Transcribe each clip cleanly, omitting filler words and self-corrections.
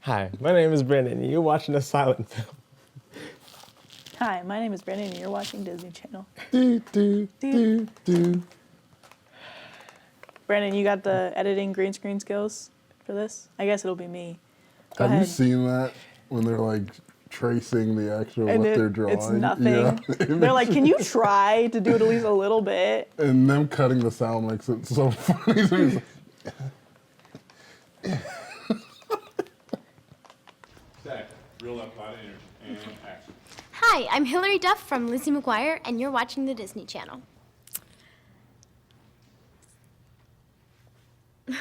Hi, my name is Brandon, and you're watching a silent film. Hi, my name is Brandon, and you're watching Disney Channel. Brandon, you got the editing green screen skills for this? I guess it'll be me. Go Have ahead. you seen that when they're like tracing the actual And what they're drawing? It's nothing. Yeah. They're like, can you try to do it at least a little bit? And them cutting the sound makes it so funny. So it's like, Real life, a lot of energy, and action. Hi, I'm Hilary Duff from Lizzie McGuire, and you're watching the Disney Channel. Okay.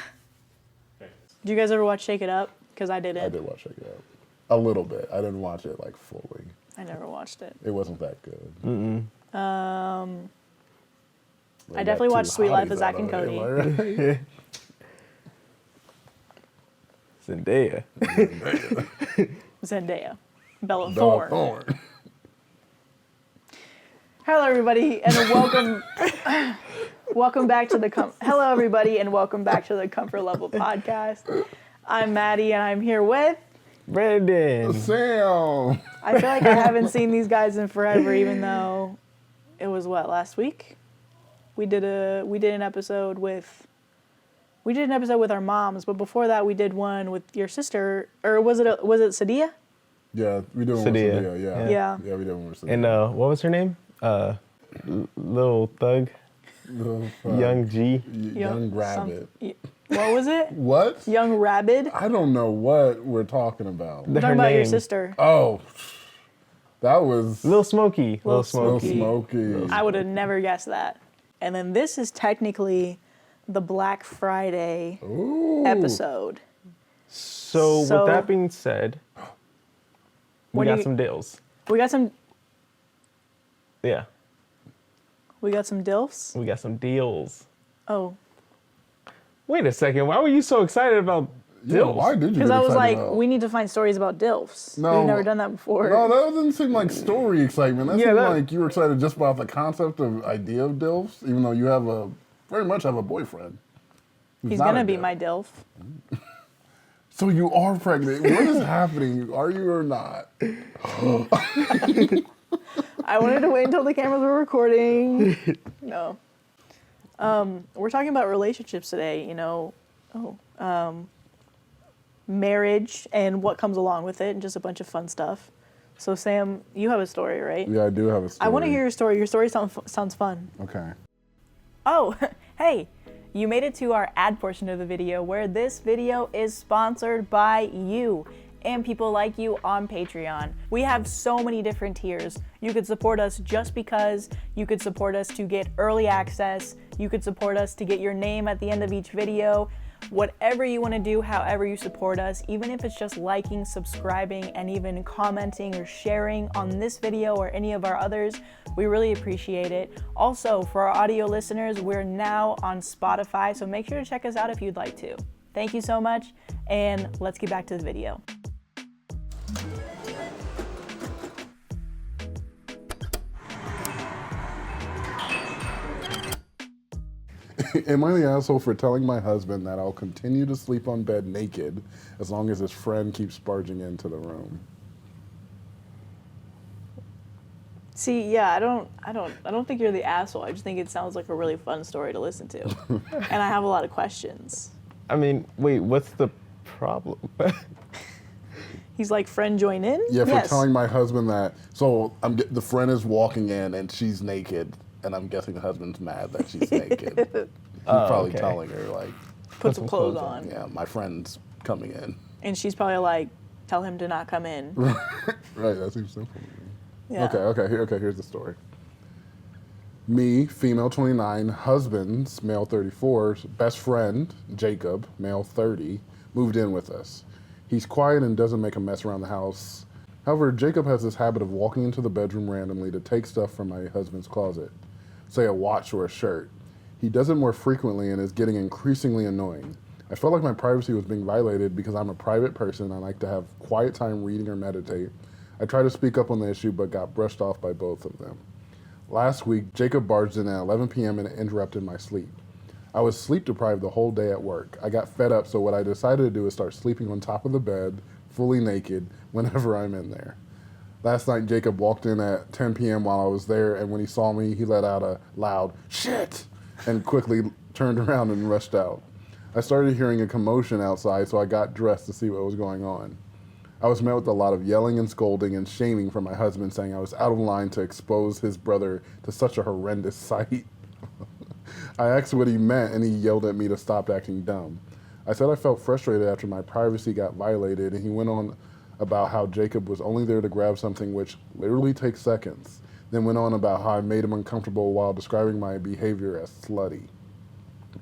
Do you guys ever watch Shake It Up? Because I didn't. I did watch Shake It Up. A little bit. I didn't watch it like fully. I never watched it. It wasn't that good. I definitely watched Sweet Life of Zach and Cody. Right? Zendaya. Zendaya. Bella Bella Thorne. Thorne. Hello, everybody, and welcome. Welcome back to the Hello, everybody, and welcome back to the Comfort Level Podcast. I'm Maddie, and I'm here with Brandon. Sam. I feel like I haven't seen these guys in forever, even though it was last week? We did an episode with our moms, but before that we did one with your sister, or was it Sadia? Yeah, we did one with Sadia. Sadia, yeah. Yeah. Yeah, we did one with Sadia. And what was her name? Lil Thug, Young G. Young Rabbit. What was it? What? Young Rabbit? I don't know what we're talking about. I'm talking about your sister. Oh, that was Lil Smokey. Lil Lil Smokey. Smokey. I would have never guessed that. And then this is technically the Black Friday Ooh. episode. So with that being said, we What do got you- some deals. We got some Yeah, DILFs. we got some deals. Oh, Wait a second, why were you so excited about Yeah, deals? why did you? because get I was excited like, about- we need to find stories about DILFs. No. We've never done that before. No, that doesn't seem like story excitement. That Yeah, seemed that- like you were excited just about the concept of idea of DILFs, even though you very much have a boyfriend. who's He's not gonna a be DILF. my DILF. So you are pregnant. What is happening? Are you or not? I wanted to wait until the cameras were recording. No. We're talking about relationships today, marriage and what comes along with it and just a bunch of fun stuff. So Sam, you have a story, right? Yeah, I do have a story. I want to hear your story. Your story sounds fun. Okay. Oh, hey, you made it to our ad portion of the video where this video is sponsored by you and people like you on Patreon. We have so many different tiers. You could support us just because, you could support us to get early access, you could support us to get your name at the end of each video. Whatever you want to do, however you support us, even if it's just liking, subscribing, and even commenting or sharing on this video or any of our others, we really appreciate it. Also, for our audio listeners, we're now on Spotify, so make sure to check us out if you'd like to. Thank you so much, and let's get back to the video. Am I the asshole for telling my husband that I'll continue to sleep on bed naked as long as his friend keeps barging into the room? See, yeah, I don't think you're the asshole. I just think it sounds like a really fun story to listen to. And I have a lot of questions. I mean, wait, what's the problem? He's like, friend join in? Yeah, for Yes. telling my husband that. So the friend is walking in and she's naked, and I'm guessing the husband's mad that she's naked. He's probably okay. telling her like, Put some clothes on. yeah, my friend's coming in. And she's probably like, tell him to not come in. Right, that seems simple to me. Yeah. Here's the story. Me, female 29, husband's, male 34, best friend, Jacob, male 30, moved in with us. He's quiet and doesn't make a mess around the house. However, Jacob has this habit of walking into the bedroom randomly to take stuff from my husband's closet, say a watch or a shirt. He does it more frequently and is getting increasingly annoying. I felt like my privacy was being violated because I'm a private person. I like to have quiet time reading or meditate. I tried to speak up on the issue, but got brushed off by both of them. Last week, Jacob barged in at 11 p.m. and interrupted my sleep. I was sleep deprived the whole day at work. I got fed up, so what I decided to do is start sleeping on top of the bed, fully naked, whenever I'm in there. Last night, Jacob walked in at 10 p.m. while I was there, and when he saw me, he let out a loud, "Shit!" and quickly turned around and rushed out. I started hearing a commotion outside, so I got dressed to see what was going on. I was met with a lot of yelling and scolding and shaming from my husband, saying I was out of line to expose his brother to such a horrendous sight. I asked what he meant, and he yelled at me to stop acting dumb. I said I felt frustrated after my privacy got violated, and he went on about how Jacob was only there to grab something which literally takes seconds, then went on about how I made him uncomfortable while describing my behavior as slutty.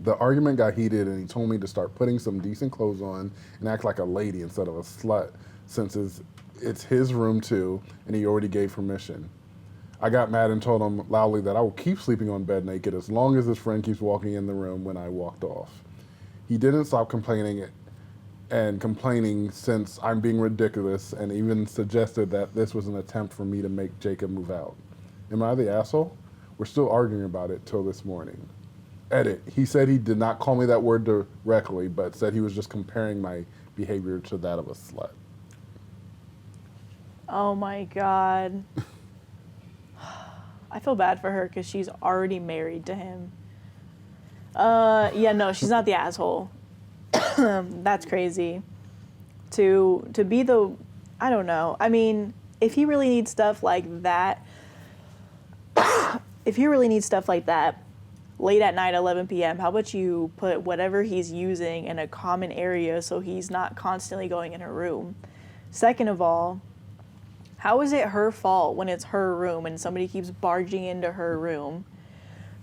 The argument got heated, and he told me to start putting some decent clothes on and act like a lady instead of a slut, since it's his room too, and he already gave permission. I got mad and told him loudly that I will keep sleeping on bed naked as long as his friend keeps walking in the room when I walked off. He didn't stop complaining since I'm being ridiculous, and even suggested that this was an attempt for me to make Jacob move out. Am I the asshole? We're still arguing about it till this morning. Edit. He said he did not call me that word directly, but said he was just comparing my behavior to that of a slut. Oh my God. I feel bad for her because she's already married to him. Yeah, no, she's not the asshole. That's crazy. To be the, I don't know. I mean, if he really needs stuff like that, late at night, 11 p.m., how about you put whatever he's using in a common area so he's not constantly going in her room? Second of all, how is it her fault when it's her room and somebody keeps barging into her room?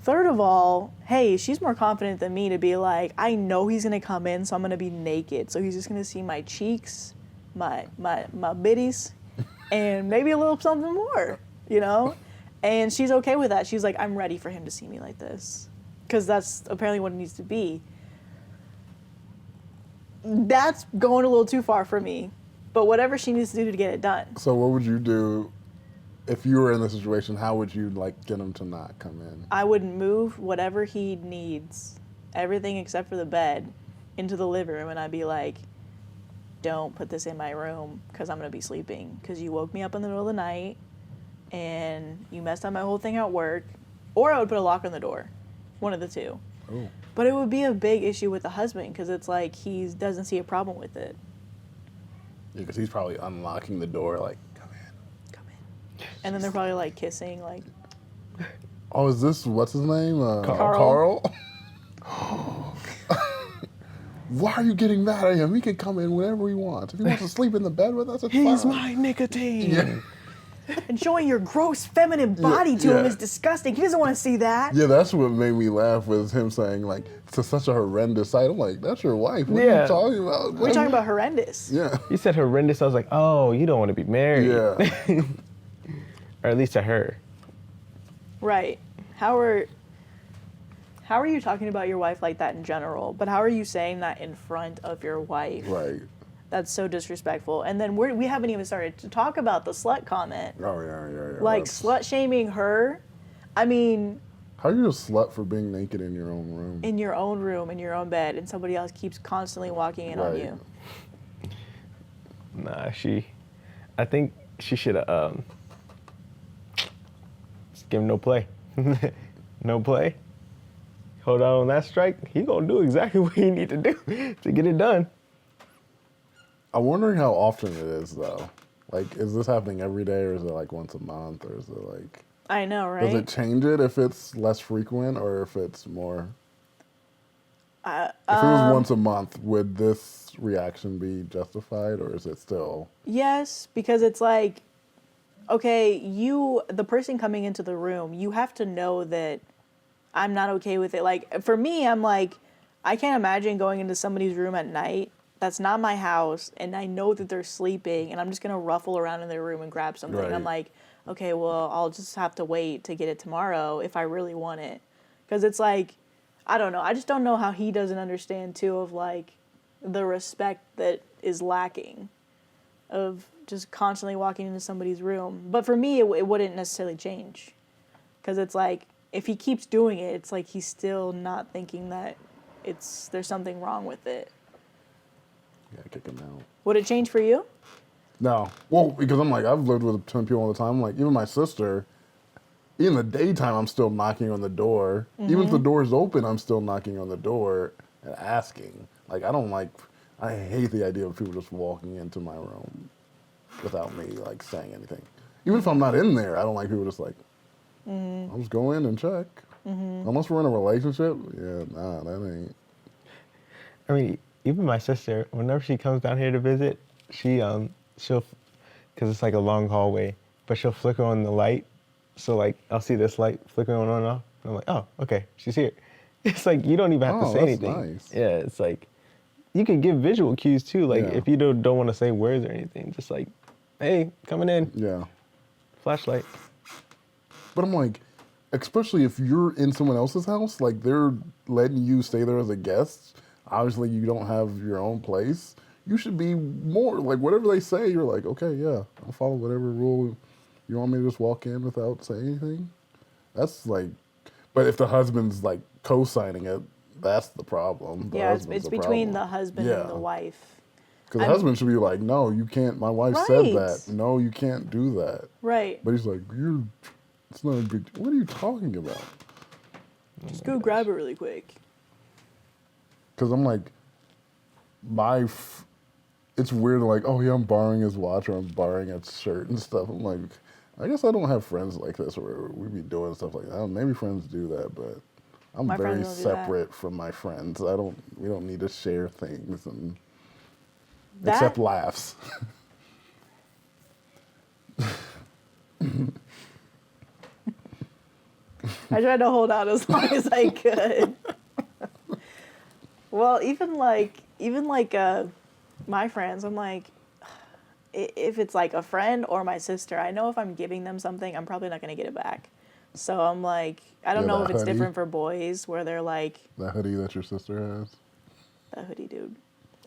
Third of all, hey, she's more confident than me to be like, I know he's gonna come in, so I'm gonna be naked. So he's just gonna see my cheeks, my bitties, and maybe a little something more, you know? And she's okay with that. She's like, I'm ready for him to see me like this. Because that's apparently what it needs to be. That's going a little too far for me. But whatever she needs to do to get it done. So what would you do if you were in this situation? How would you get him to not come in? I would move whatever he needs, everything except for the bed, into the living room. And I'd be like, don't put this in my room because I'm going to be sleeping. Because you woke me up in the middle of the night. And you messed up my whole thing at work, or I would put a lock on the door, one of the two. Oh. But it would be a big issue with the husband because it's like he doesn't see a problem with it. Yeah, because he's probably unlocking the door, like, come in. And then they're probably like kissing, like. Oh, is this what's his name? Carl. Why are you getting mad at him? He can come in whenever he wants. If he wants to sleep in the bed with us, it's He's fine. my nicotine. Yeah. And showing your gross feminine body to him is disgusting. He doesn't want to see that. Yeah, that's what made me laugh was him saying, like, it's such a horrendous sight. I'm like, that's your wife. What are you talking about? We're talking about horrendous. Yeah. You said horrendous. I was like, oh, you don't want to be married. Yeah. Or at least to her. Right. How are you talking about your wife like that in general? But how are you saying that in front of your wife? Right. That's so disrespectful. And then we haven't even started to talk about the slut comment. Oh, yeah. Like, slut shaming her. I mean, how are you a slut for being naked in your own room? in your own room, in your own bed, and somebody else keeps constantly walking in on you. Nah, I think she should have just give him no play. No play. Hold out on that strike. He gonna do exactly what he need to do to get it done. I'm wondering how often it is, though. Like, is this happening every day, or is it like once a month, or is it like... I know, right? Does it change it if it's less frequent, or if it's more... if it was once a month, would this reaction be justified, or is it still... Yes, because it's like, okay, the person coming into the room, you have to know that I'm not okay with it. Like, for me, I'm like, I can't imagine going into somebody's room at night. That's not my house, and I know that they're sleeping, and I'm just going to ruffle around in their room and grab something. Right. I'm like, okay, well, I'll just have to wait to get it tomorrow if I really want it. Because it's like, I don't know. I just don't know how he doesn't understand, too, of, like, the respect that is lacking of just constantly walking into somebody's room. But for me, it wouldn't necessarily change. Because it's like, if he keeps doing it, it's like he's still not thinking that there's something wrong with it. Yeah, kick him out. Would it change for you? No. Well, because I'm like, I've lived with a ton of people all the time. Like, even my sister, in the daytime, I'm still knocking on the door. Even if the door's open, I'm still knocking on the door and asking. Like, I hate the idea of people just walking into my room without me, like, saying anything. Even if I'm not in there, I don't like people just like, I'll just go in and check. Unless we're in a relationship, yeah, nah, that ain't. I mean, even my sister, whenever she comes down here to visit, she'll, because it's like a long hallway, but she'll flicker on the light. So like, I'll see this light flickering on and off. And I'm like, oh, okay, she's here. It's like, you don't even have to say that's anything. nice. Yeah, it's like, you can give visual cues too. Like, Yeah. if you don't want to say words or anything, just like, hey, coming in, Yeah. flashlight. But I'm like, especially if you're in someone else's house, like they're letting you stay there as a guest. Obviously, you don't have your own place. You should be more like whatever they say. You're like, okay, yeah, I'll follow whatever rule. You want me to just walk in without saying anything? That's like, but if the husband's like co-signing it, that's the problem. The Yeah, it's husband's the between problem. the husband and the wife. Because the husband should be like, no, you can't. My wife said that. Right. No, you can't do that. Right. But he's like, it's not a big. What are you talking about? Just go grab it really quick. Because I'm like, it's weird, like, oh yeah, I'm borrowing his watch or I'm borrowing his shirt and stuff. I'm like, I guess I don't have friends like this where we be doing stuff like that. Maybe friends do that, but I'm My very friends don't do that. separate from my friends. We don't need to share things and That- except laughs. I tried to hold out as long as I could. Well, even my friends, I'm like, if it's like a friend or my sister, I know if I'm giving them something, I'm probably not going to get it back. So I'm like, I don't Yeah, know that if it's hoodie. different for boys where they're like, That hoodie that your sister has. that hoodie dude.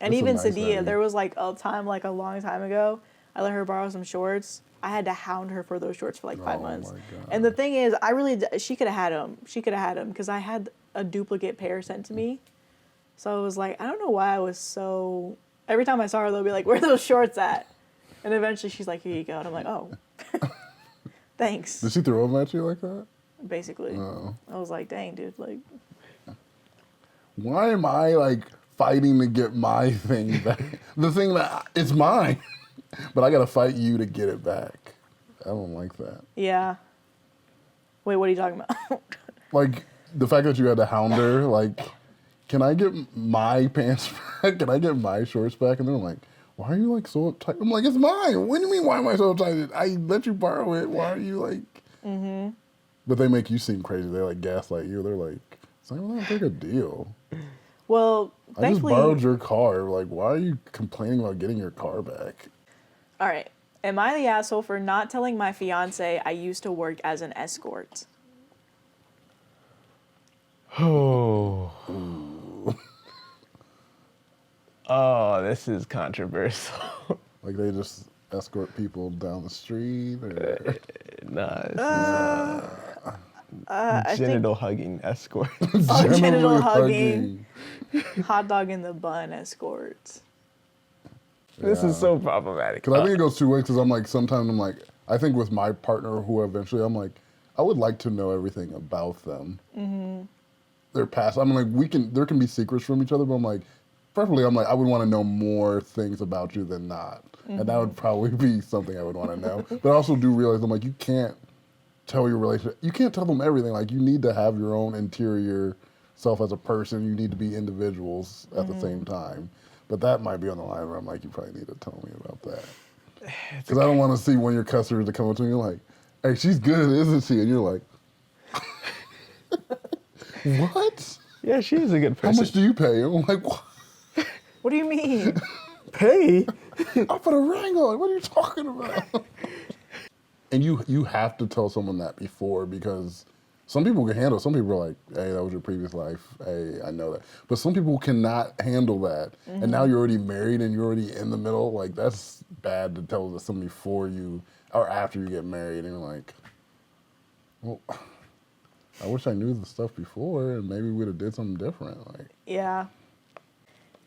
And That's a even nice Sadia, hoodie. there was like a time, like a long time ago, I let her borrow some shorts. I had to hound her for those shorts for like 5 Oh months. my God. And the thing is, she could have had them. She could have had them because I had a duplicate pair sent to me. So I was like, I don't know why I was so. Every time I saw her, they'll be like, "Where are those shorts at?" And eventually, she's like, "Here you go." And I'm like, "Oh, thanks." Did she throw them at you like that? Basically, Oh. I was like, "Dang, dude!" Like, Why am I like fighting to get my thing back? The thing that it's mine, but I gotta fight you to get it back. I don't like that. yeah. Wait, what are you talking about? Like the fact that you had to hound her. Like, can I get my pants back? Can I get my shorts back? And they're like, why are you like so uptight? I'm like, it's mine. What do you mean? Why am I so uptight? I let you borrow it. Why are you like? Mm-hmm. But they make you seem crazy. They like gaslight you. They're like, it's not that big a deal. Well, I just thankfully, borrowed your car. Like, why are you complaining about getting your car back? all right. Am I the asshole for not telling my fiance I used to work as an escort? Oh. Oh, this is controversial. Like they just escort people down the street, or Nah, it's I think genital hugging escort. genital generally hugging. Hot dog in the bun escorts. This is so problematic. Because I think it goes two ways. Because I'm like, sometimes I'm like, I think with my partner, who eventually I'm like, I would like to know everything about them. Mm-hmm. Their past. I'm like, there can be secrets from each other, but I'm like, preferably, I'm like, I would want to know more things about you than not. Mm-hmm. And that would probably be something I would want to know. But I also do realize, I'm like, you can't tell your relationship, you can't tell them everything. Like, you need to have your own interior self as a person. You need to be individuals at the same time. But that might be on the line where I'm like, you probably need to tell me about that. Because I don't want to see one of your customers that come up to me and like, hey, she's good, isn't she? And you're like, what? Yeah, she is a good How person. much do you pay? And I'm like, what? What do you mean? Pay? I put a ring on. What are you talking about? And you have to tell someone that before, because some people can handle it. Some people are like, hey, that was your previous life. Hey, I know that. But some people cannot handle that. Mm-hmm. And now you're already married and you're already in the middle. Like, that's bad to tell someone before you or after you get married. And you're like, well, I wish I knew the stuff before and maybe we would have did something different. Like, Yeah.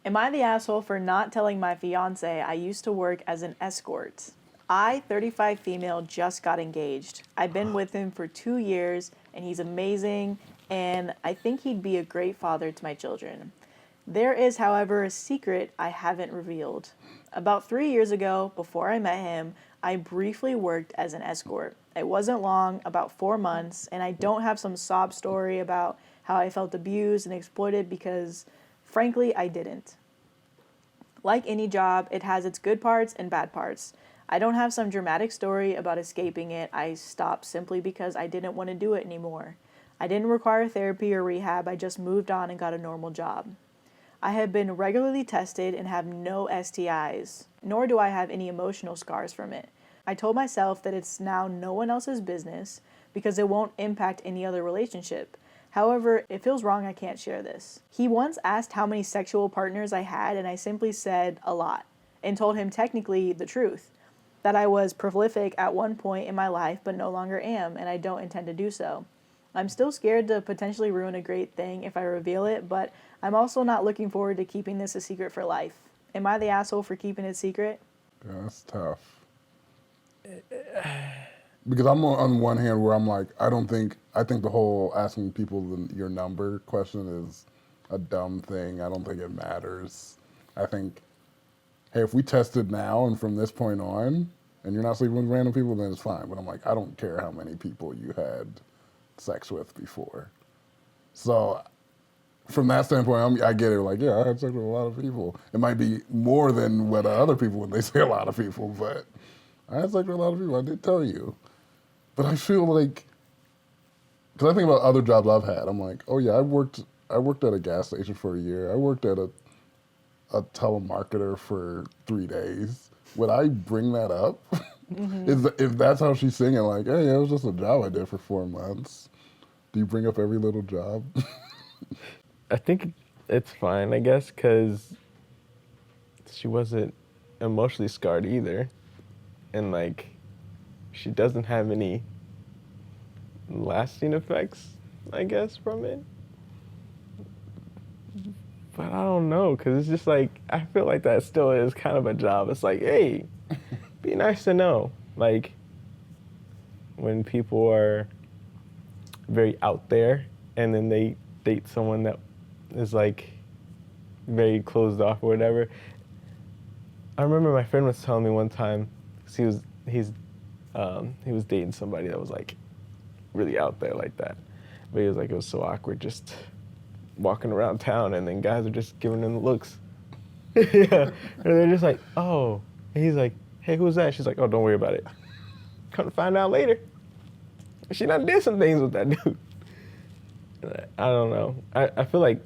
Am I the asshole for not telling my fiance I used to work as an escort? I, 35 female, just got engaged. I've been with him for 2 years and he's amazing and I think he'd be a great father to my children. There is, however, a secret I haven't revealed. About 3 years ago, before I met him, I briefly worked as an escort. It wasn't long, about 4 months, and I don't have some sob story about how I felt abused and exploited because, frankly, I didn't. Like any job, it has its good parts and bad parts. I don't have some dramatic story about escaping it. I stopped simply because I didn't want to do it anymore. I didn't require therapy or rehab. I just moved on and got a normal job. I have been regularly tested and have no STIs, nor do I have any emotional scars from it. I told myself that it's now no one else's business because it won't impact any other relationship. However, it feels wrong I can't share this. He once asked how many sexual partners I had, and I simply said a lot, and told him technically the truth, that I was prolific at one point in my life but no longer am, and I don't intend to do so. I'm still scared to potentially ruin a great thing if I reveal it, but I'm also not looking forward to keeping this a secret for life. Am I the asshole for keeping it secret? Yeah, that's tough. Because I'm on one hand where I'm like, I think the whole asking people your number question is a dumb thing. I don't think it matters. I think, hey, if we tested now and from this point on, and you're not sleeping with random people, then it's fine. But I'm like, I don't care how many people you had sex with before. So from that standpoint, I get it. Like, yeah, I had sex with a lot of people. It might be more than what other people when they say a lot of people, but I had sex with a lot of people. I did tell you. But I feel like, because I think about other jobs I've had, I'm like, oh yeah, I worked at a gas station for a year. I worked at a telemarketer for 3 days. Would I bring that up? Mm-hmm. If that's how she's singing, like, hey, it was just a job I did for 4 months. Do you bring up every little job? I think it's fine, I guess, because she wasn't emotionally scarred either. And, like, she doesn't have any lasting effects, I guess, from it. But I don't know, because it's just like, I feel like that still is kind of a job. It's like, hey, be nice to know. Like, when people are very out there and then they date someone that is like very closed off or whatever. I remember my friend was telling me one time, because he was dating somebody that was like really out there like that. But he was like, it was so awkward just walking around town and then guys are just giving him the looks. Yeah. And they're just like, oh. And he's like, hey, who's that? She's like, oh, don't worry about it. Come to find out later. She done did some things with that dude. I don't know. I feel like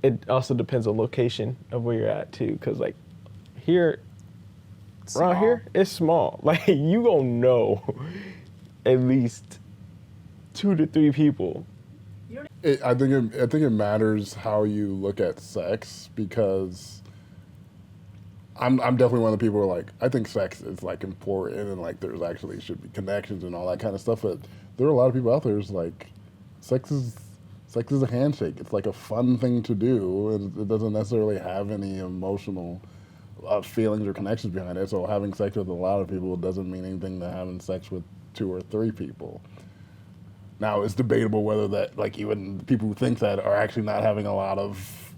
it also depends on location of where you're at too. Cause like here, around here, it's small. Like you gonna know at least 2 to 3 people. I think it matters how you look at sex, because I'm definitely one of the people who are like, I think sex is like important and like there's actually should be connections and all that kind of stuff. But there are a lot of people out there who's like, sex is a handshake. It's like a fun thing to do, and it doesn't necessarily have any emotional feelings or connections behind it. So having sex with a lot of people doesn't mean anything to having sex with 2 or 3 people. Now, it's debatable whether that, like, even people who think that are actually not having a lot of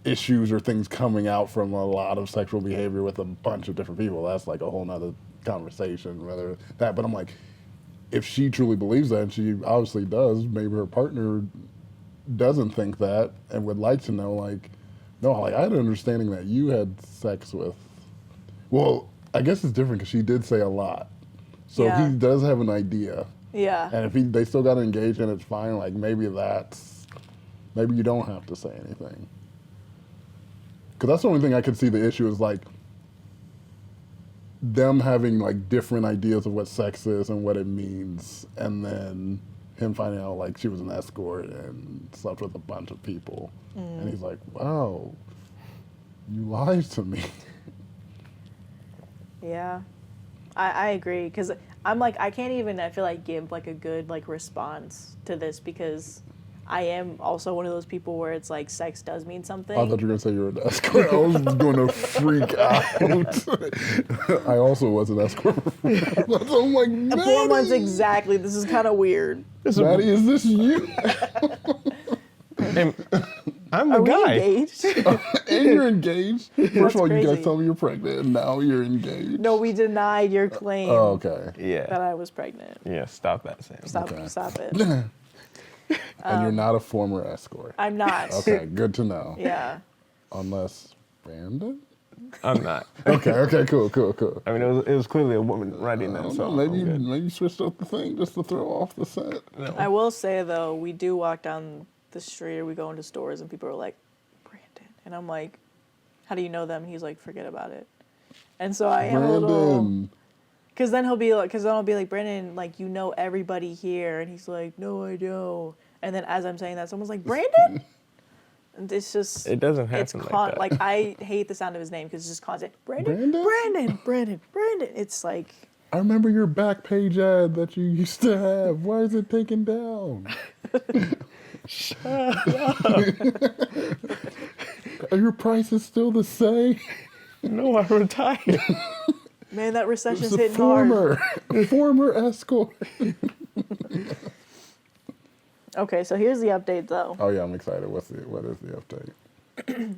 issues or things coming out from a lot of sexual behavior with a bunch of different people. That's like a whole nother conversation, whether that, but I'm like, if she truly believes that, and she obviously does, maybe her partner doesn't think that and would like to know, like, no, like, I had an understanding that you had sex with, well, I guess it's different because she did say a lot. So Yeah. he does have an idea. Yeah. And if they still got engaged and it's fine, like maybe you don't have to say anything. Because that's the only thing I could see the issue is like them having like different ideas of what sex is and what it means, and then him finding out like she was an escort and slept with a bunch of people. And he's like, wow, you lied to me. Yeah, I agree, because I'm like, I can't even, I feel like, give like a good like response to this, because I am also one of those people where it's like sex does mean something. I thought you were gonna say you were an escort. I was going to freak out. I also was an escort. I'm like, Maddie, 4 months exactly. This is kind of weird. Maddie, is this you? And I'm the Are we guy. engaged? And you're engaged. First of all, you crazy. guys tell me you're pregnant, and now you're engaged. No, we denied your claim Oh, okay. Yeah. that I was pregnant. Yeah. Stop that, Sam. Stop, Okay. stop it. And you're not a former escort. I'm not. Okay, good to know. Yeah. Unless Brandon? I'm not. Okay, cool. I mean, it was clearly a woman writing I that don't song. know, I'm maybe good. you switched up the thing just to throw off the set. I will say though, we do walk down the street or we go into stores and people are like, Brandon. And I'm like, how do you know them? And he's like, forget about it. And so I am a little, Brandon. because then I'll be like, Brandon, like, you know everybody here. And he's like, no, I don't. And then as I'm saying that, someone's like, Brandon? And it's just, It doesn't happen it's like that. I hate the sound of his name because it's just constant, Brandon? Brandon. It's like, I remember your back page ad that you used to have. Why is it taken down? Are your prices still the same? No, I retired. man, that recession's It's a hitting hard. former escort. Okay, so here's the update though. Oh yeah, I'm excited. What is the update?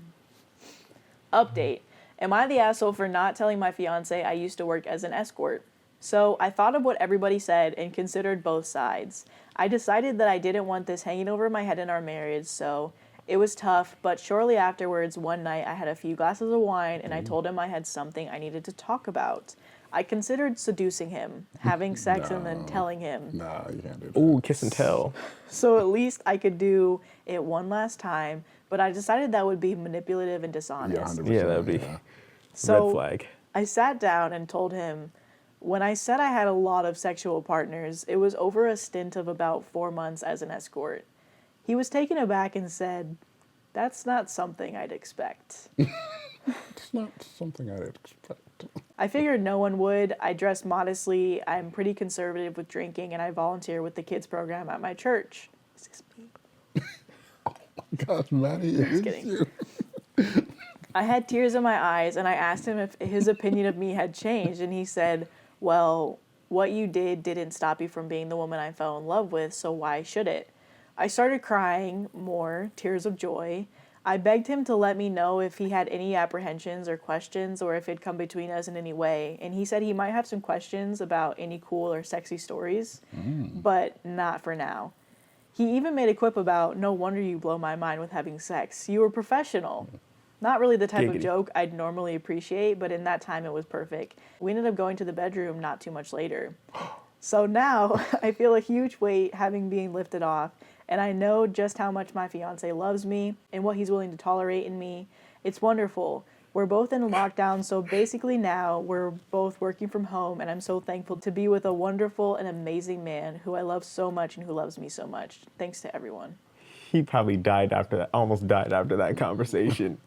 Update. Am I the asshole for not telling my fiance I used to work as an escort? So I thought of what everybody said and considered both sides. I decided that I didn't want this hanging over my head in our marriage, so it was tough, but shortly afterwards, one night I had a few glasses of wine and I told him I had something I needed to talk about. I considered seducing him, having sex and then telling him. Nah, you can't do that. Ooh, kiss and tell. So at least I could do it one last time, but I decided that would be manipulative and dishonest. Yeah, 100%. Yeah, that'd be So red flag. I sat down and told him, when I said I had a lot of sexual partners, it was over a stint of about 4 months as an escort. He was taken aback and said, that's not something I'd expect. It's not something I'd expect. I figured no one would. I dress modestly, I'm pretty conservative with drinking, and I volunteer with the kids program at my church. Is this me? Gosh, Maddie, it is kidding. you. I had tears in my eyes, and I asked him if his opinion of me had changed, and he said, well, what you did didn't stop you from being the woman I fell in love with, so why should it? I started crying more, tears of joy. I begged him to let me know if he had any apprehensions or questions or if it'd come between us in any way, and he said he might have some questions about any cool or sexy stories, but not for now. He even made a quip about, no wonder you blow my mind with having sex. You were professional. Not really the type of Giggity. joke I'd normally appreciate, but in that time it was perfect. We ended up going to the bedroom not too much later. So now I feel a huge weight having been lifted off, and I know just how much my fiance loves me and what he's willing to tolerate in me. It's wonderful. We're both in lockdown, so basically now we're both working from home, and I'm so thankful to be with a wonderful and amazing man who I love so much and who loves me so much. Thanks to everyone. He probably died after that, almost died after that conversation.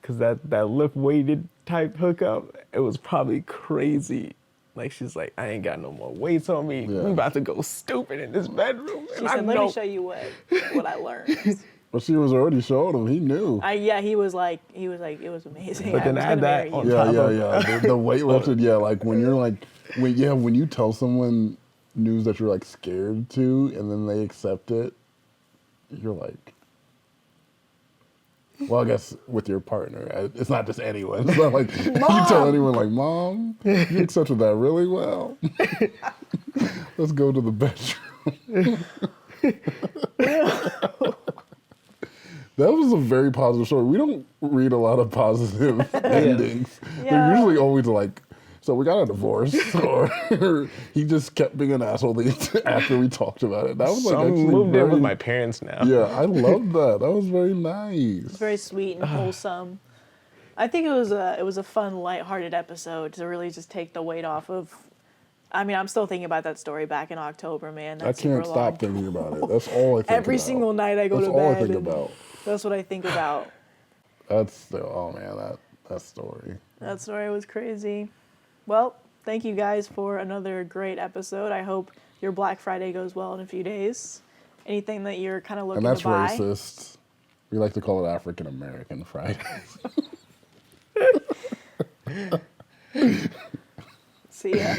Because that lip-weighted type hookup, it was probably crazy. Like, she's like, I ain't got no more weights on me. Yeah. I'm about to go stupid in this bedroom. She And I said, let know. me show you what I learned. But she was already showed him. He knew. He was like, it was amazing. But then I was add gonna that marry on you. top Yeah. The weight lifted. Yeah, like when you're like, when you tell someone news that you're like scared to, and then they accept it, you're like, well, I guess with your partner, it's not just anyone. It's not like you tell anyone like, Mom, you accepted that really well. Let's go to the bedroom. That was a very positive story. We don't read a lot of positive endings. Yeah. They're usually always like, so we got a divorce, or he just kept being an asshole after we talked about it. That was So like I'm actually moved in with very- my parents now. Yeah, I love that. That was very nice. It's very sweet and wholesome. I think it was a fun, lighthearted episode to really just take the weight off of. I mean, I'm still thinking about that story back in October, man. I That's can't super stop long. thinking about it. That's all I think Every about. single night I go That's to all I bed. think and about. That's what I think about. Oh man, that story. That story was crazy. Well, thank you guys for another great episode. I hope your Black Friday goes well in a few days. Anything that you're kind of looking And that's to buy? racist. We like to call it African American Fridays. See ya.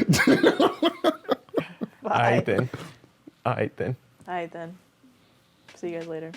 All right then. All right then. All right then. See you guys later.